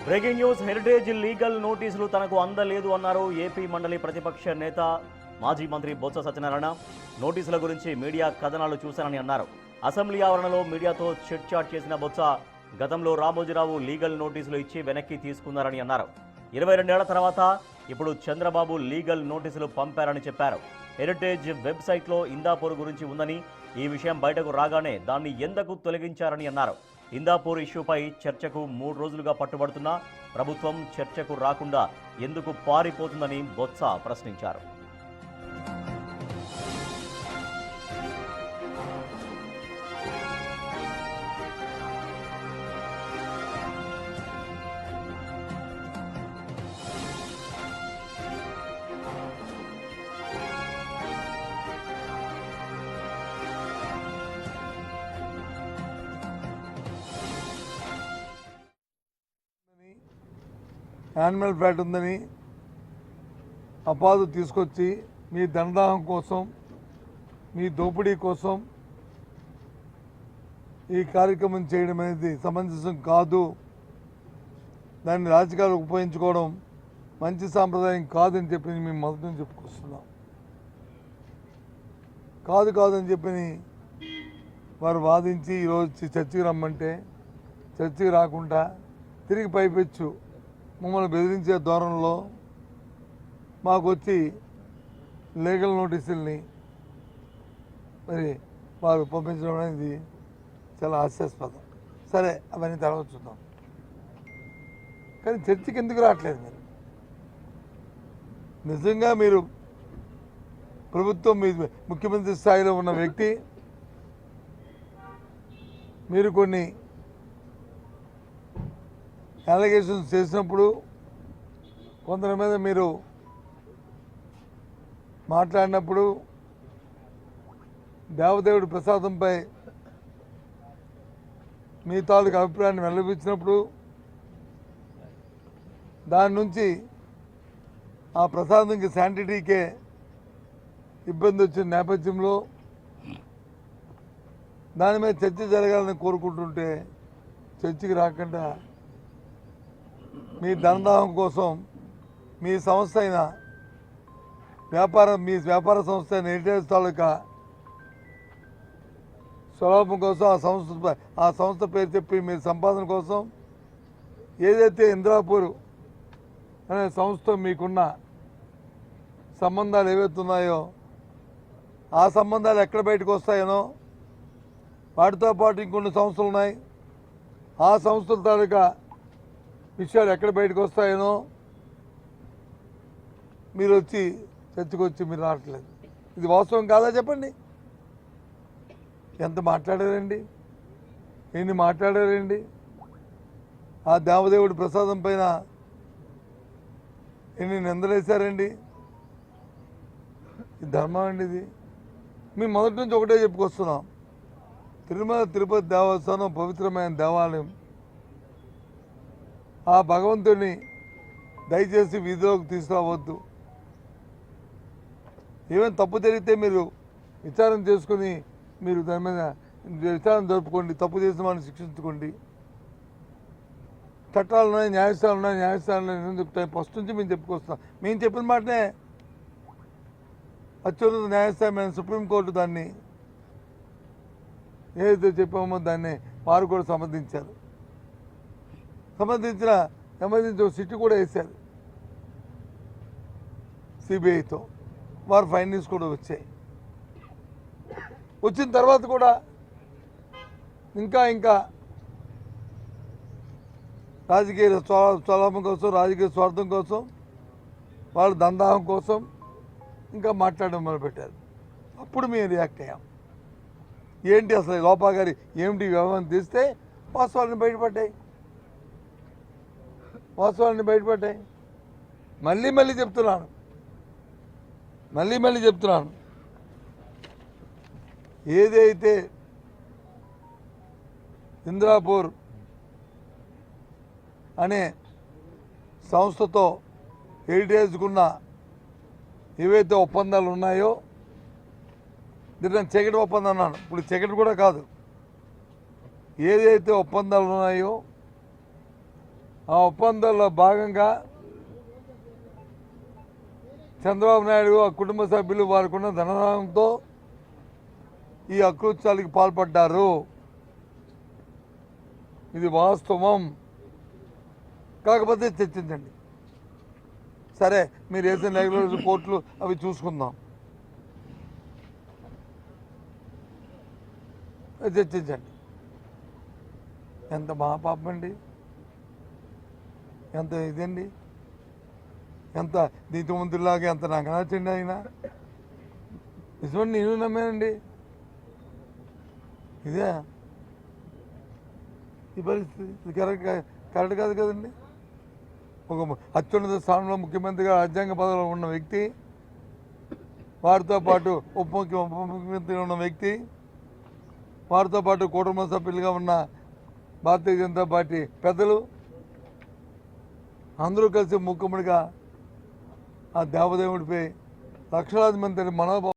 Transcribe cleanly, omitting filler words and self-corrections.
Breaking news. Heritage legal నోటీసులు తనకు అందలేదు అన్నారు ఏపీ మండలి ప్రతిపక్ష నేత మాజీ మంత్రి బొత్స సత్యనారాయణ. నోటీసుల గురించి మీడియా కథనాలు చూశానని అన్నారు. అసెంబ్లీ ఆవరణలో మీడియాతో చిట్ చాట్ చేసిన బొత్స గతంలో రామోజీరావు లీగల్ నోటీసులు ఇచ్చి వెనక్కి తీసుకున్నారని అన్నారు. 22 ఏళ్ల తర్వాత ఇప్పుడు చంద్రబాబు లీగల్ నోటీసులు పంపారని చెప్పారు. హెరిటేజ్ వెబ్సైట్లో ఇందాపూర్ గురించి ఉందని, ఈ విషయం బయటకు రాగానే దాన్ని ఎందుకు తొలగించారని అన్నారు. ఇందాపూర్ ఇష్యూపై చర్చకు 3 రోజులుగా పట్టుబడుతున్నా ప్రభుత్వం చర్చకు రాకుండా ఎందుకు పారిపోతుందని బొత్స ప్రశ్నించారు. యానిమల్ ఫ్యాట్ ఉందని అపాదు తీసుకొచ్చి మీ దండదాహం కోసం, మీ దోపిడీ కోసం ఈ కార్యక్రమం చేయడం అనేది సమంజసం కాదు. దాన్ని రాజకీయాలు ఉపయోగించుకోవడం మంచి సాంప్రదాయం కాదని చెప్పి మేము మొదటి నుంచి చెప్పుకొస్తున్నాం. కాదని చెప్పి వారు వాదించి ఈరోజు చర్చకి రమ్మంటే చర్చకి రాకుండా తిరిగి పైపెచ్చు మమ్మల్ని బెదిరించే ధోరణిలో మాకు వచ్చి లీగల్ నోటీసుల్ని మరి వారు పంపించడం అనేది చాలా హాస్యాస్పదం. సరే, అవన్నీ తర్వాత చూద్దాం. కానీ చర్చకి ఎందుకు రావట్లేదు మీరు? నిజంగా మీరు ప్రభుత్వం, మీ ముఖ్యమంత్రి స్థాయిలో ఉన్న వ్యక్తి, మీరు కొన్ని అలిగేషన్స్ చేసినప్పుడు కొందరి మీద మీరు మాట్లాడినప్పుడు, దేవదేవుడి ప్రసాదంపై మీ తాలూకు అభిప్రాయాన్ని వెల్లడించినప్పుడు దాని నుంచి ఆ ప్రసాదంకి శాంటిటీకే ఇబ్బంది వచ్చిన నేపథ్యంలో దాని మీద చర్చ జరగాలని కోరుకుంటుంటే చర్చకి రాకుండా మీ ధనదాహం కోసం మీ సంస్థ అయిన మీ వ్యాపార సంస్థ అయిన హెరిటేజ్ తాలూకా స్వలాభం కోసం ఆ సంస్థ పేరు చెప్పి మీరు సంపాదన కోసం ఏదైతే ఇంద్రాపూర్ అనే సంస్థ మీకున్న సంబంధాలు ఏవైతే ఉన్నాయో ఆ సంబంధాలు ఎక్కడ బయటకు వస్తాయనో, వాటితో పాటు ఇంకొన్ని సంస్థలు ఉన్నాయి, ఆ సంస్థల తాలూకా విషయాలు ఎక్కడ బయటకు వస్తాయనో మీరు వచ్చి చర్చకు వచ్చి మీరు రావట్లేదు. ఇది వాస్తవం కాదా చెప్పండి? ఎంత మాట్లాడారండి, ఎన్ని మాట్లాడారండి? ఆ దేవదేవుడి ప్రసాదం పైన ఎన్ని నిందలేశారండి? ఇది ధర్మం అండి ఇది? మేము మొదటి నుంచి ఒకటే చెప్పుకొస్తున్నాం, తిరుమల తిరుపతి దేవస్థానం పవిత్రమైన దేవాలయం. ఆ భగవంతుడిని దయచేసి వీధిలోకి తీసుకురావద్దు. ఏమైనా తప్పు జరిగితే మీరు విచారణ చేసుకుని మీరు దాని మీద విచారణ జరుపుకోండి, తప్పు చేసిన వాళ్ళని శిక్షించుకోండి. చట్టాలు ఉన్నాయి, న్యాయస్థానాలు ఉన్నాయి, న్యాయస్థానాలు నేను చెప్తాను. ఫస్ట్ నుంచి మేము చెప్పుకొస్తాం. మేము చెప్పిన మాటనే అత్యున్నత న్యాయస్థానం సుప్రీంకోర్టు దాన్ని ఏదైతే చెప్పామో దాన్ని వారు కూడా సమర్థించారు. సంబంధించిన ఎమర్జెన్సీ సిటీ కూడా వేశారు సిబిఐతో. వారు ఫైండింగ్స్ కూడా వచ్చాయి. వచ్చిన తర్వాత కూడా ఇంకా రాజకీయ స్వలాభం కోసం, రాజకీయ స్వార్థం కోసం, వాళ్ళ దందాహం కోసం ఇంకా మాట్లాడడం మొదలుపెట్టారు. అప్పుడు మేము రియాక్ట్ అయ్యాం. ఏంటి అసలు లోపా గారి ఏమిటి వ్యవహారం తీస్తే వాస్తవాలను బయటపడ్డాయి. మళ్ళీ చెప్తున్నాను, ఏదైతే ఇంద్రాపూర్ అనే సంస్థతో హెరిటేజ్కున్న ఏవైతే ఒప్పందాలు ఉన్నాయో, దీన్ని చీకటి ఒప్పందం అన్నాను, ఇప్పుడు చీకటి కూడా కాదు, ఏదైతే ఒప్పందాలు ఉన్నాయో ఆ ఒప్పందంలో భాగంగా చంద్రబాబు నాయుడు ఆ కుటుంబ సభ్యులు వారికున్న ధనదానంతో ఈ అకృత్యాలకు పాల్పడ్డారు. ఇది వాస్తవం. కాకపోతే చర్చించండి. సరే, మీరు వేసిన రెగ్యులర్ కోర్టులు అవి చూసుకుందాం, చర్చించండి. ఎంత మహాపాపం అండి, ఎంత ఇదండి, ఎంత నీతిమంతులాగా ఎంత నాకు నచ్చండి ఆయన. నిజమని నేను నమ్మానండి. ఇదే ఈ పరిస్థితి, ఇది కరెక్ట్ కాదు కదండి. ఒక అత్యున్నత స్థానంలో ముఖ్యమంత్రిగా రాజ్యాంగ పదవిలో ఉన్న వ్యక్తి, వారితో పాటు ఉప ముఖ్యమంత్రిగా ఉన్న వ్యక్తి, వారితో పాటు కుటుంబ సభ్యులుగా ఉన్న భారతీయ జనతా పార్టీ పెద్దలు అందరూ కలిసి ముఖ్యమంత్రిగా ఆ దేవదేవుడిపై లక్షలాది మంది మనోభావం